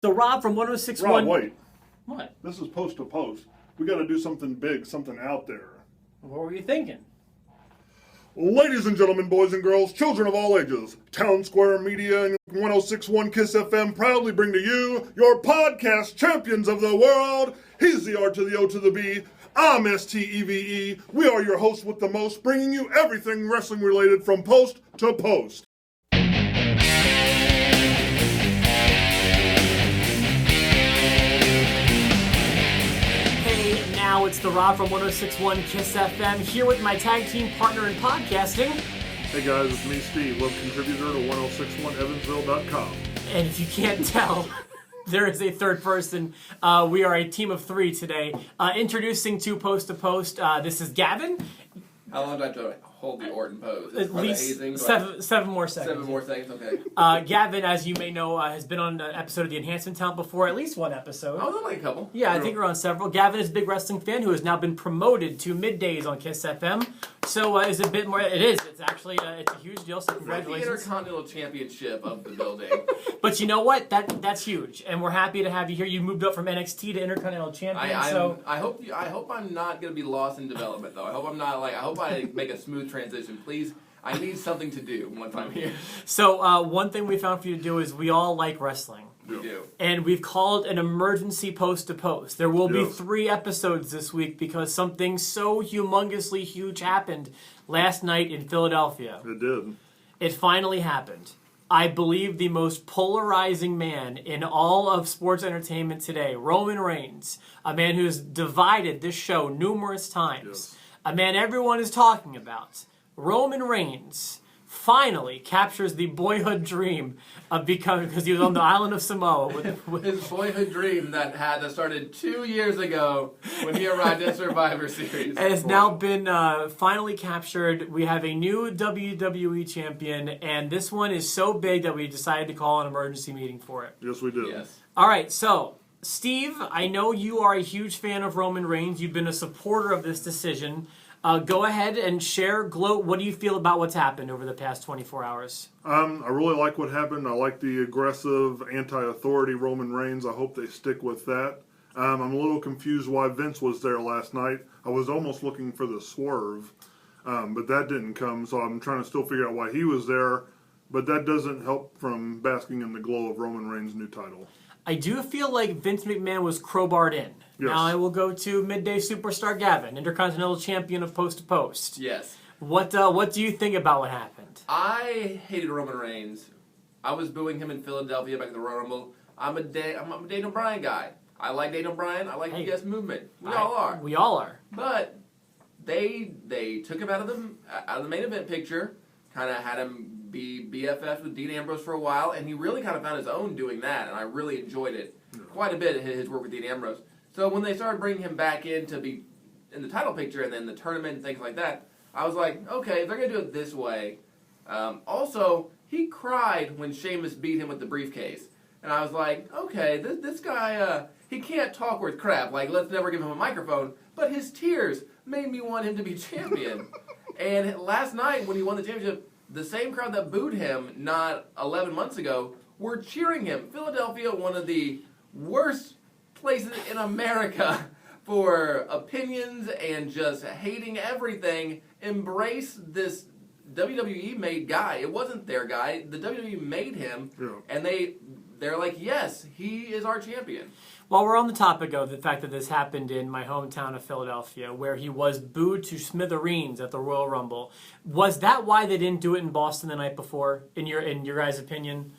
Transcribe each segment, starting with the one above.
So Rob from Rob, 1061. wait. What? This is post to post. We got to do something big, something out there. What were you thinking? Ladies and gentlemen, boys and girls, children of all ages, Town Square Media and 1061 KISS FM proudly bring to you your podcast champions of the world. He's the R to the O to the B. I'm STEVE. We are your hosts with the most, bringing you everything wrestling related from post to post. Now it's the Rob from 1061 KISS FM here with my tag team partner in podcasting. Hey guys, it's me, Steve, web contributor to 1061 evansville.com. And if you can't tell, there is a third person. We are a team of three today. Introducing to Post, this is Gavin. How long do I have to hold the Orton pose? At least seven more seconds. 7 more seconds, okay. Gavin, as you may know, has been on an episode of the Enhancement Talent before, at least one episode. I was on like a couple. Yeah, I think we're on several. Gavin is a big wrestling fan who has now been promoted to middays on KISS FM. So is it a bit more? It is. It's actually it's a huge deal. So congratulations. Like the Intercontinental Championship of the building. But you know what? That's huge, and we're happy to have you here. You moved up from NXT to Intercontinental Champion. I hope I'm not going to be lost in development though. I hope I make a smooth transition. Please, I need something to do once I'm here. So one thing we found for you to do is we all like wrestling. We do. And we've called an emergency post to post. There will be 3 episodes this week because something so humongously huge happened last night in Philadelphia. It did. It finally happened. I believe the most polarizing man in all of sports entertainment today, Roman Reigns, a man who has divided this show numerous times, a man everyone is talking about. Roman Reigns finally captures the boyhood dream of becoming, because he was on the island of Samoa. His boyhood dream that started 2 years ago when he arrived at Survivor Series. And has now been finally captured. We have a new WWE champion, and this one is so big that we decided to call an emergency meeting for it. Yes, we did. Yes. All right, so Steve, I know you are a huge fan of Roman Reigns. You've been a supporter of this decision. Go ahead and gloat. What do you feel about what's happened over the past 24 hours? I really like what happened. I like the aggressive, anti-authority Roman Reigns. I hope they stick with that. I'm a little confused why Vince was there last night. I was almost looking for the swerve, but that didn't come, so I'm trying to still figure out why he was there. But that doesn't help from basking in the glow of Roman Reigns' new title. I do feel like Vince McMahon was crowbarred in. Yes. Now I will go to midday superstar Gavin, Intercontinental Champion of Post to Post. Yes. What do you think about what happened? I hated Roman Reigns. I was booing him in Philadelphia back in the Royal Rumble. I'm a Daniel Bryan guy. I like Daniel Bryan. I like the yes movement. We all are. We all are. But they took him out of the main event picture, kind of had him be BFF with Dean Ambrose for a while, and he really kind of found his own doing that, and I really enjoyed it quite a bit, his work with Dean Ambrose. So when they started bringing him back in to be in the title picture and then the tournament and things like that, I was like, okay, they're going to do it this way. Also, he cried when Sheamus beat him with the briefcase. And I was like, okay, this guy, he can't talk worth crap. Like, let's never give him a microphone. But his tears made me want him to be champion. And last night when he won the championship, the same crowd that booed him not 11 months ago were cheering him. Philadelphia, one of the worst places in America for opinions and just hating everything, embrace this WWE-made guy. It wasn't their guy. The WWE made him, and they're like, yes, he is our champion. While we're on the topic of the fact that this happened in my hometown of Philadelphia, where he was booed to smithereens at the Royal Rumble, was that why they didn't do it in Boston the night before, in your guys' opinion?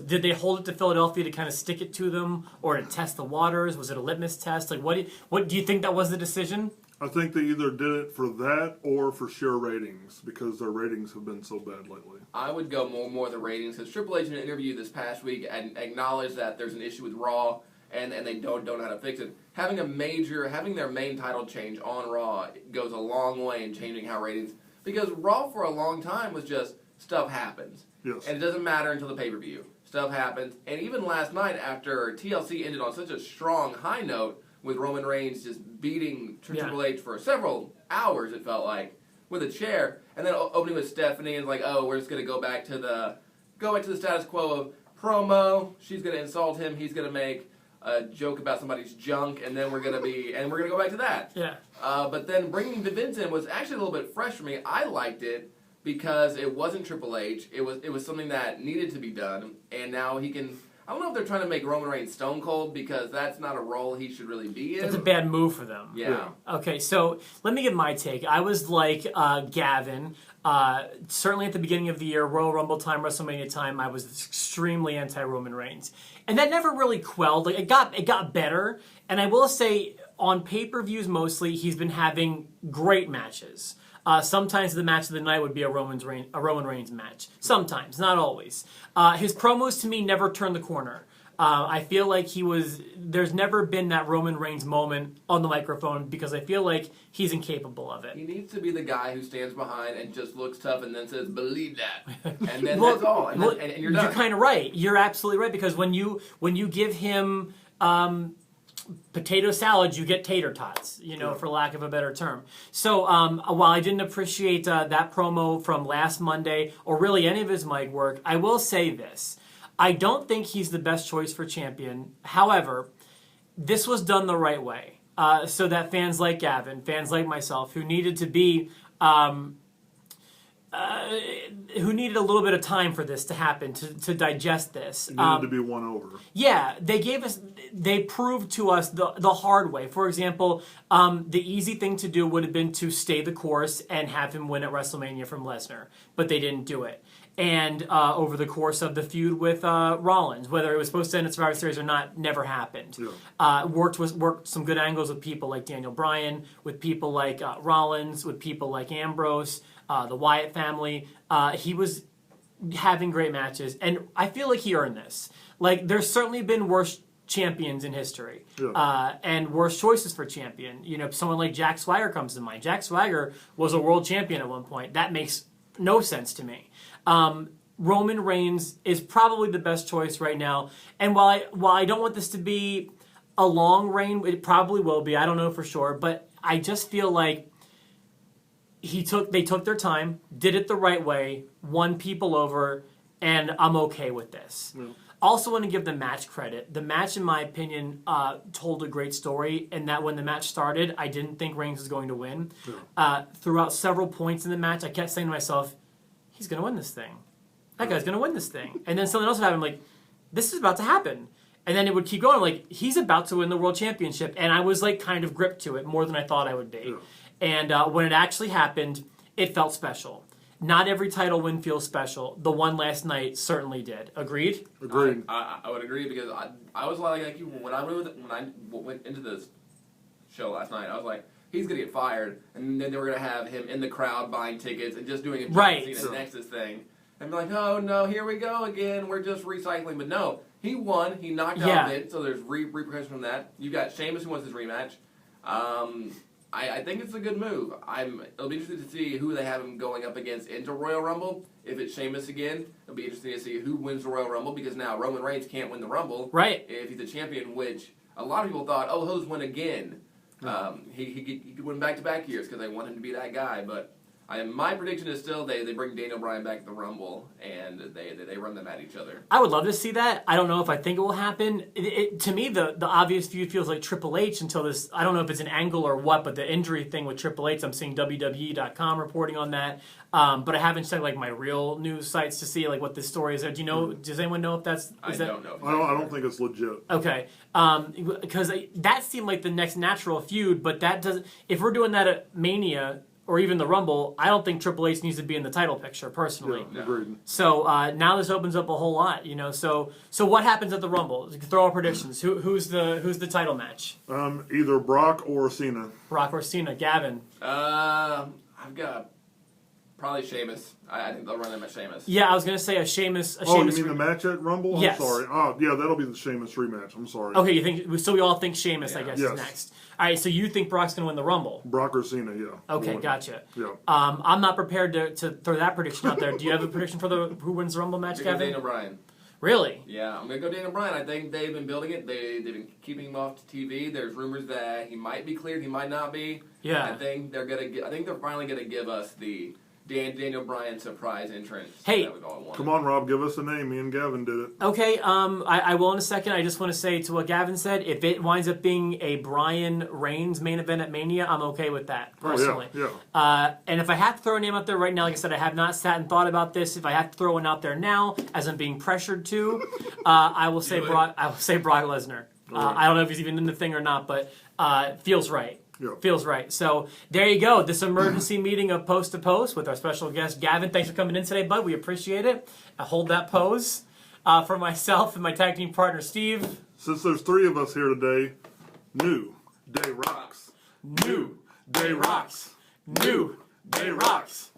Did they hold it to Philadelphia to kind of stick it to them, or to test the waters? Was it a litmus test? Like, what do you think that was the decision? I think they either did it for that or for sheer ratings, because their ratings have been so bad lately. I would go more the ratings, because Triple H in an interview this past week and acknowledged that there's an issue with Raw, and they don't know how to fix it. Having their main title change on Raw goes a long way in changing how ratings, because Raw for a long time was just stuff happens. Yes. And it doesn't matter until the pay-per-view. Stuff happens. And even last night, after TLC ended on such a strong high note, with Roman Reigns just beating Triple H for several hours, it felt like, with a chair, and then opening with Stephanie, and like, oh, we're just going to go back to the status quo of promo. She's gonna insult him. He's gonna make a joke about somebody's junk, and then we're gonna go back to that. Yeah. But then bringing Vince in was actually a little bit fresh for me. I liked it because it wasn't Triple H. It was something that needed to be done, and now he can. I don't know if they're trying to make Roman Reigns Stone Cold because that's not a role he should really be in. That's a bad move for them. Yeah. Okay, so let me give my take. I was like Gavin. Certainly at the beginning of the year, Royal Rumble time, WrestleMania time, I was extremely anti-Roman Reigns. And that never really quelled. Like, it got better. And I will say, on pay-per-views mostly, he's been having great matches. Sometimes the match of the night would be a Roman Reigns match. Sometimes, not always. His promos to me never turned the corner. I feel like there's never been that Roman Reigns moment on the microphone because I feel like he's incapable of it. He needs to be the guy who stands behind and just looks tough and then says, "Believe that," and then that's all. And you're done. You're kind of right. You're absolutely right because when you give him potato salad, you get tater tots, for lack of a better term. So while I didn't appreciate that promo from last Monday or really any of his mic work, I will say this. I don't think he's the best choice for champion. However, this was done the right way so that fans like Gavin, fans like myself, who needed to be... who needed a little bit of time for this to happen, to digest this. It needed to be won over. Yeah, they proved to us the hard way. For example, the easy thing to do would have been to stay the course and have him win at WrestleMania from Lesnar, but they didn't do it. And over the course of the feud with Rollins, whether it was supposed to end at Survivor Series or not, never happened. Yeah. Worked some good angles with people like Daniel Bryan, with people like Rollins, with people like Ambrose, the Wyatt family. He was having great matches, and I feel like he earned this. Like, there's certainly been worse champions in history, and worse choices for champion. Someone like Jack Swagger comes to mind. Jack Swagger was a world champion at one point. That makes no sense to me. Roman Reigns is probably the best choice right now, and while I don't want this to be a long reign, it probably will be. I don't know for sure, but I just feel like they took their time, did it the right way, won people over, and I'm okay with this. Yeah. Also want to give the match credit. The match, in my opinion, told a great story, and that when the match started, I didn't think Reigns was going to win. Yeah. Throughout several points in the match, I kept saying to myself, he's going to win this thing. That guy's going to win this thing. And then something else would happen, like, this is about to happen. And then it would keep going, like, he's about to win the world championship. And I was, like, kind of gripped to it more than I thought I would be. Yeah. And when it actually happened, it felt special. Not every title win feels special. The one last night certainly did. Agreed? Agreed. I would agree because I was like you when I went into this show last night. I was like, he's gonna get fired, and then they were gonna have him in the crowd buying tickets and just doing a John Cena Nexus thing, and be like, oh no, here we go again. We're just recycling. But no, he won. He knocked out Vince, so there's repercussions from that. You got Sheamus who wants his rematch. I think it's a good move. It'll be interesting to see who they have him going up against into Royal Rumble. If it's Sheamus again, it'll be interesting to see who wins the Royal Rumble because now Roman Reigns can't win the Rumble. Right. If he's a champion, which a lot of people thought, oh, he'll just win again. He could win back-to-back years because they want him to be that guy. But my prediction is still they bring Daniel Bryan back to the Rumble and they run them at each other. I would love to see that. I don't know if I think it will happen. To me, the obvious feud feels like Triple H until this. I don't know if it's an angle or what, but the injury thing with Triple H, I'm seeing WWE.com reporting on that. But I haven't checked like my real news sites to see like what this story is. Do you know? Does anyone know if that's? I don't know. I don't think it's legit. Okay, because that seemed like the next natural feud, but that doesn't. If we're doing that at Mania or even the Rumble, I don't think Triple H needs to be in the title picture personally. Yeah, agreed. So now this opens up a whole lot, So what happens at the Rumble? Throw our predictions. Who's the title match? Either Brock or Cena. Brock or Cena. Gavin. I've got probably Sheamus. I think they'll run them at Sheamus. Yeah, I was gonna say a Sheamus. You mean the match at Rumble? Yes. I'm sorry. Oh, yeah, that'll be the Sheamus rematch. I'm sorry. Okay, you think so? We all think Sheamus, I guess, is next. All right, so you think Brock's gonna win the Rumble? Brock or Cena, yeah. Okay, gotcha. Yeah. I'm not prepared to throw that prediction out there. Do you have a prediction for who wins the Rumble match, Gavin? Daniel Bryan. Really? Yeah, I'm going to go Daniel Bryan. I think they've been building it. They've been keeping him off TV. There's rumors that he might be cleared, he might not be. Yeah. I think they're finally going to give us the Daniel Bryan surprise entrance. Hey, that was all I wanted. Come on, Rob, give us a name. Me and Gavin did it. Okay, I will in a second. I just want to say to what Gavin said, if it winds up being a Bryan Reigns main event at Mania, I'm okay with that, personally. Oh, yeah. And if I have to throw a name out there right now, like I said, I have not sat and thought about this. If I have to throw one out there now, as I'm being pressured to, I will say Brock Lesnar. I don't know if he's even in the thing or not, but feels right. Yeah. Feels right. So there you go. This emergency meeting of Post to Post with our special guest, Gavin. Thanks for coming in today, bud. We appreciate it. I hold that pose for myself and my tag team partner, Steve. Since there's 3 of us here today, New Day Rocks. New Day Rocks. New Day Rocks.